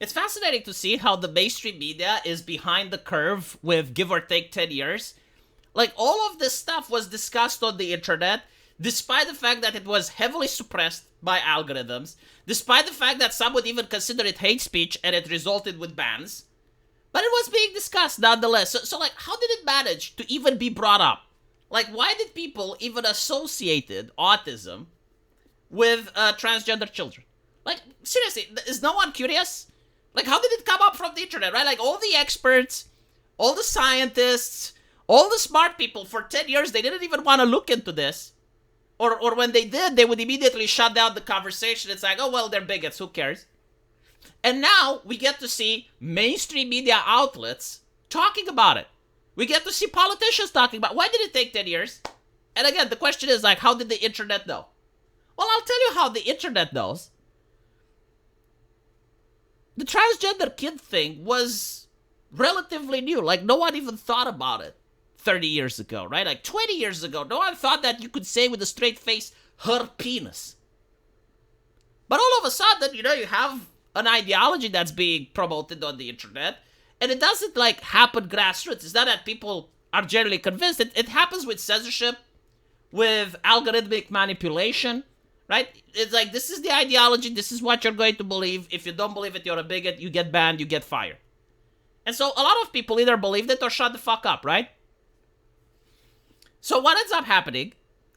It's fascinating to see how the mainstream media is behind the curve with give or take 10 years. Like, all of this stuff was discussed on the internet, despite the fact that it was heavily suppressed by algorithms, despite the fact that some would even consider it hate speech and it resulted with bans. But it was being discussed nonetheless. So like, how did it manage to even be brought up? Like, why did people even associated autism with transgender children? Like, seriously, is no one curious? Like, how did it come up from the internet, right? Like, all the experts, all the scientists, all the smart people for 10 years, they didn't even want to look into this. Or when they did, they would immediately shut down the conversation. It's like, oh, well, they're bigots, who cares? And now we get to see mainstream media outlets talking about it. We get to see politicians talking about it. Why did it take 10 years? And again, the question is, like, how did the internet know? Well, I'll tell you how the internet knows. The transgender kid thing was relatively new. Like, no one even thought about it 30 years ago, right? Like, 20 years ago, no one thought that you could say with a straight face, her penis. But all of a sudden, you have an ideology that's being promoted on the internet, and it doesn't, like, happen grassroots. It's not that people are generally convinced. It happens with censorship, with algorithmic manipulation, right? It's like, this is the ideology, this is what you're going to believe. If you don't believe it, you're a bigot, you get banned, you get fired. And so a lot of people either believed it or shut the fuck up, right? So what ends up happening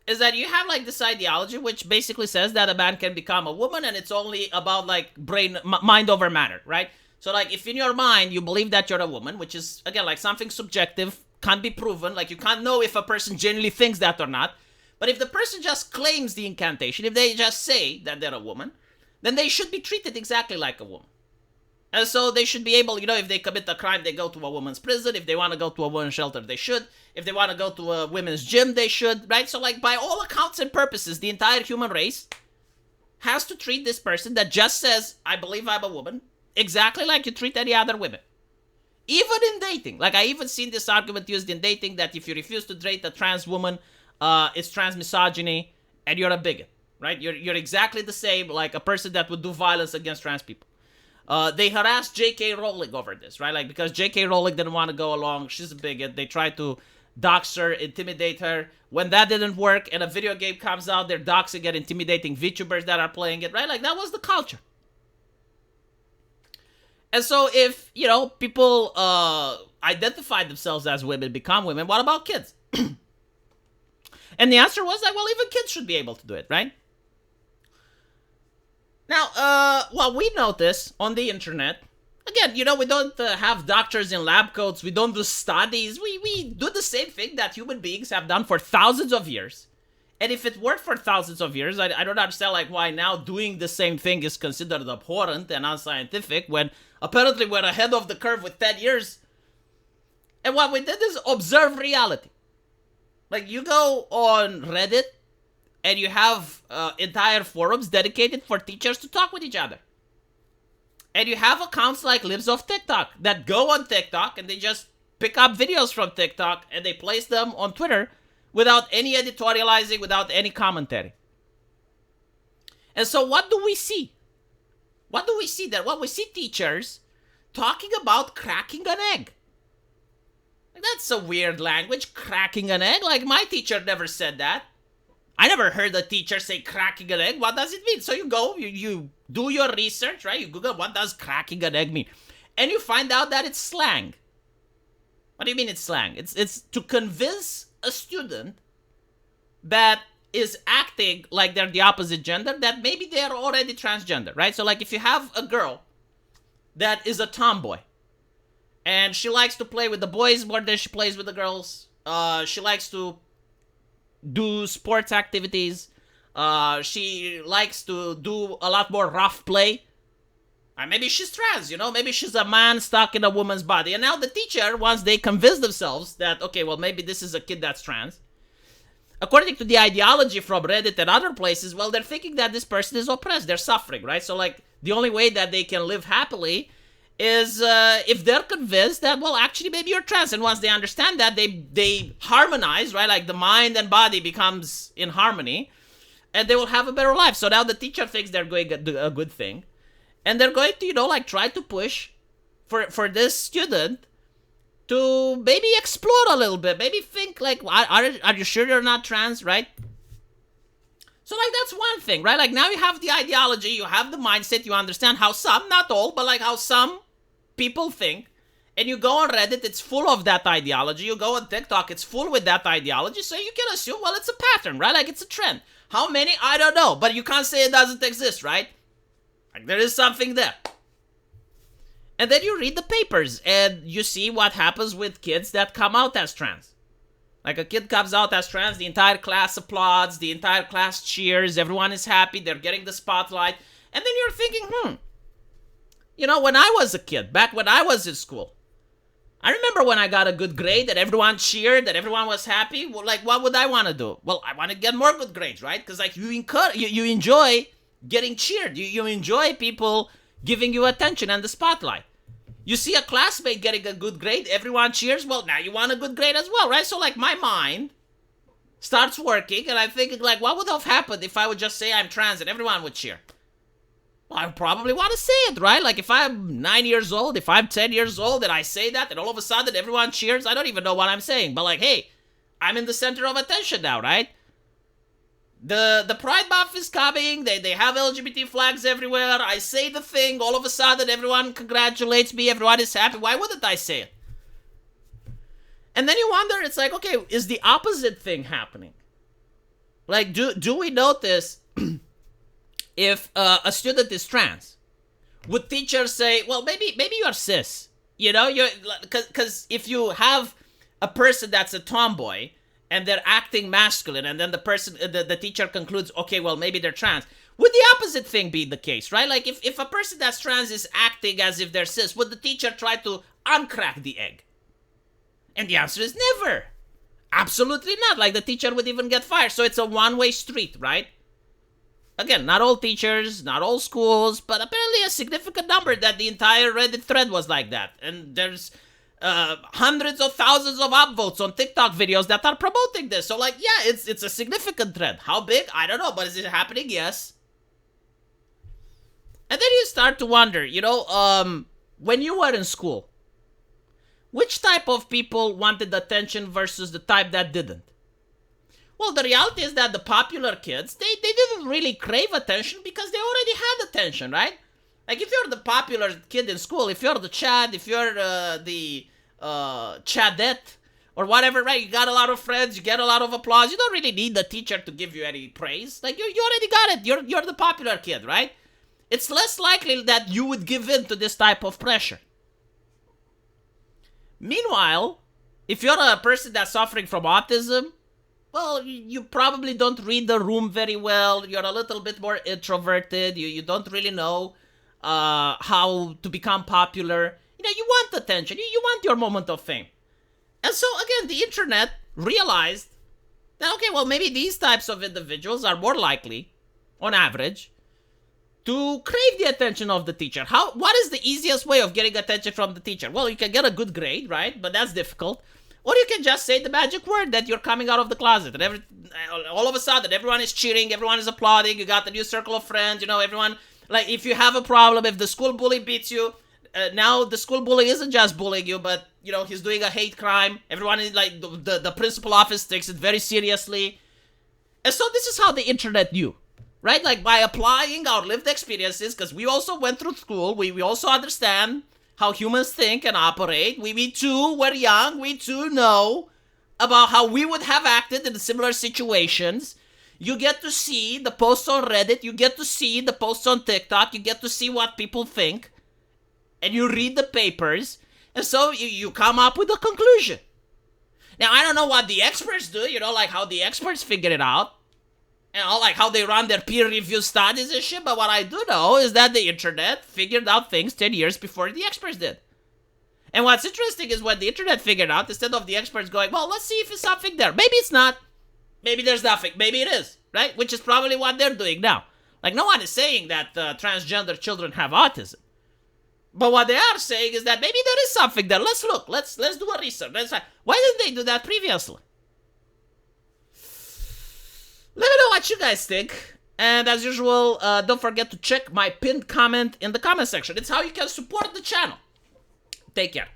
is that you have, like, this ideology which basically says that a man can become a woman, and it's only about, like, mind over matter, right? So, like, if in your mind you believe that you're a woman, which is, again, like, something subjective, can't be proven, like, you can't know if a person genuinely thinks that or not. But if the person just claims the incantation, if they just say that they're a woman, then they should be treated exactly like a woman. And so they should be able, if they commit a crime, they go to a woman's prison. If they want to go to a women's shelter, they should. If they want to go to a women's gym, they should, right? So, like, by all accounts and purposes, the entire human race has to treat this person that just says, I believe I'm a woman, exactly like you treat any other women. Even in dating. Like, I even seen this argument used in dating that if you refuse to date a trans woman, it's trans misogyny, and you're a bigot, right? You're exactly the same, like a person that would do violence against trans people. They harassed J.K. Rowling over this, right? Like, because J.K. Rowling didn't want to go along. She's a bigot. They tried to dox her, intimidate her. When that didn't work and a video game comes out, they're doxing and intimidating VTubers that are playing it, right? Like, that was the culture. And so if, people identify themselves as women, become women, what about kids? And the answer was that, well, even kids should be able to do it, right? Now, what we notice on the internet, again, we don't have doctors in lab coats, we don't do studies, we do the same thing that human beings have done for thousands of years. And if it worked for thousands of years, I don't understand, like, why now doing the same thing is considered abhorrent and unscientific, when apparently we're ahead of the curve with 10 years. And what we did is observe reality. Like, you go on Reddit, and you have entire forums dedicated for teachers to talk with each other. And you have accounts like Libs of TikTok that go on TikTok and they just pick up videos from TikTok and they place them on Twitter without any editorializing, without any commentary. And so what do we see? What do we see there? Well, we see teachers talking about cracking an egg. Like, that's a weird language, cracking an egg. Like, my teacher never said that. I never heard a teacher say cracking an egg. What does it mean? So you go, you do your research, right? You Google, what does cracking an egg mean? And you find out that it's slang. What do you mean it's slang? It's to convince a student that is acting like they're the opposite gender, that maybe they're already transgender, right? So, like, if you have a girl that is a tomboy, and she likes to play with the boys more than she plays with the girls, she likes to do sports activities, she likes to do a lot more rough play, and maybe she's trans, maybe she's a man stuck in a woman's body. And now the teacher, once they convince themselves that, okay, well, maybe this is a kid that's trans, according to the ideology from Reddit and other places, well, they're thinking that this person is oppressed, they're suffering, right? So, like, the only way that they can live happily is if they're convinced that, well, actually, maybe you're trans. And once they understand that, they harmonize, right? Like, the mind and body becomes in harmony, and they will have a better life. So now the teacher thinks they're doing a good thing. And they're going to, like try to push for this student to maybe explore a little bit. Maybe think like, are you sure you're not trans, right? So like that's one thing, right? Like now you have the ideology, you have the mindset, you understand how some, not all, but like how some people think. And you go on Reddit, it's full of that ideology. You go on TikTok, it's full with that ideology. So you can assume, well, it's a pattern, right? Like it's a trend. How many? I don't know. But you can't say it doesn't exist, right? Like there is something there. And then you read the papers and you see what happens with kids that come out as trans. Like a kid comes out as trans, the entire class applauds, the entire class cheers, everyone is happy, they're getting the spotlight. And then you're thinking, when I was a kid, back when I was in school, I remember when I got a good grade that everyone cheered, that everyone was happy. Well, like, what would I want to do? Well, I want to get more good grades, right? Because like you enjoy getting cheered. You enjoy people giving you attention and the spotlight. You see a classmate getting a good grade, everyone cheers. Well, now you want a good grade as well, right? So like my mind starts working and I'm thinking like, what would have happened if I would just say I'm trans and everyone would cheer? Well, I probably want to say it, right? Like if I'm 9 years old, if I'm 10 years old and I say that and all of a sudden everyone cheers, I don't even know what I'm saying. But like, hey, I'm in the center of attention now, right? The Pride Month is coming, they have LGBT flags everywhere, I say the thing, all of a sudden everyone congratulates me, everyone is happy, why wouldn't I say it? And then you wonder, it's like, okay, is the opposite thing happening? Like, do we notice if a student is trans? Would teachers say, well, maybe you're cis, because if you have a person that's a tomboy, and they're acting masculine, and then the teacher concludes, okay, well, maybe they're trans. Would the opposite thing be the case, right? Like, if a person that's trans is acting as if they're cis, would the teacher try to uncrack the egg? And the answer is never. Absolutely not. Like, the teacher would even get fired. So it's a one-way street, right? Again, not all teachers, not all schools, but apparently a significant number that the entire Reddit thread was like that. And there's hundreds of thousands of upvotes on TikTok videos that are promoting this. So like, yeah, it's a significant trend. How big? I don't know, but is it happening? Yes. And then you start to wonder, when you were in school, which type of people wanted attention versus the type that didn't? Well, the reality is that the popular kids, they didn't really crave attention because they already had attention, right? Like if you're the popular kid in school, if you're the Chad, if you're the Chadette or whatever, right? You got a lot of friends, you get a lot of applause. You don't really need the teacher to give you any praise. Like you already got it. You're the popular kid, right? It's less likely that you would give in to this type of pressure. Meanwhile, if you're a person that's suffering from autism, well, you probably don't read the room very well. You're a little bit more introverted. You don't really know how to become popular. You want attention. You want your moment of fame. And so, again, the internet realized that, okay, well, maybe these types of individuals are more likely, on average, to crave the attention of the teacher. What is the easiest way of getting attention from the teacher? Well, you can get a good grade, right? But that's difficult. Or you can just say the magic word that you're coming out of the closet. And all of a sudden, everyone is cheering, everyone is applauding, you got the new circle of friends, everyone... Like, if you have a problem, if the school bully beats you, now the school bully isn't just bullying you, but, he's doing a hate crime. Everyone is like, the principal office takes it very seriously. And so this is how the internet knew, right? Like, by applying our lived experiences, because we also went through school, we also understand how humans think and operate. We too were young, we too know about how we would have acted in similar situations. You get to see the posts on Reddit, you get to see the posts on TikTok, you get to see what people think, and you read the papers, and so you come up with a conclusion. Now, I don't know what the experts do, like how the experts figure it out, like how they run their peer-reviewed studies and shit, but what I do know is that the internet figured out things 10 years before the experts did. And what's interesting is when the internet figured out, instead of the experts going, well, let's see if it's something there. Maybe it's not. Maybe there's nothing. Maybe it is, right? Which is probably what they're doing now. Like, no one is saying that transgender children have autism. But what they are saying is that maybe there is something there. Let's look. Let's do a research. Why didn't they do that previously? Let me know what you guys think. And as usual, don't forget to check my pinned comment in the comment section. It's how you can support the channel. Take care.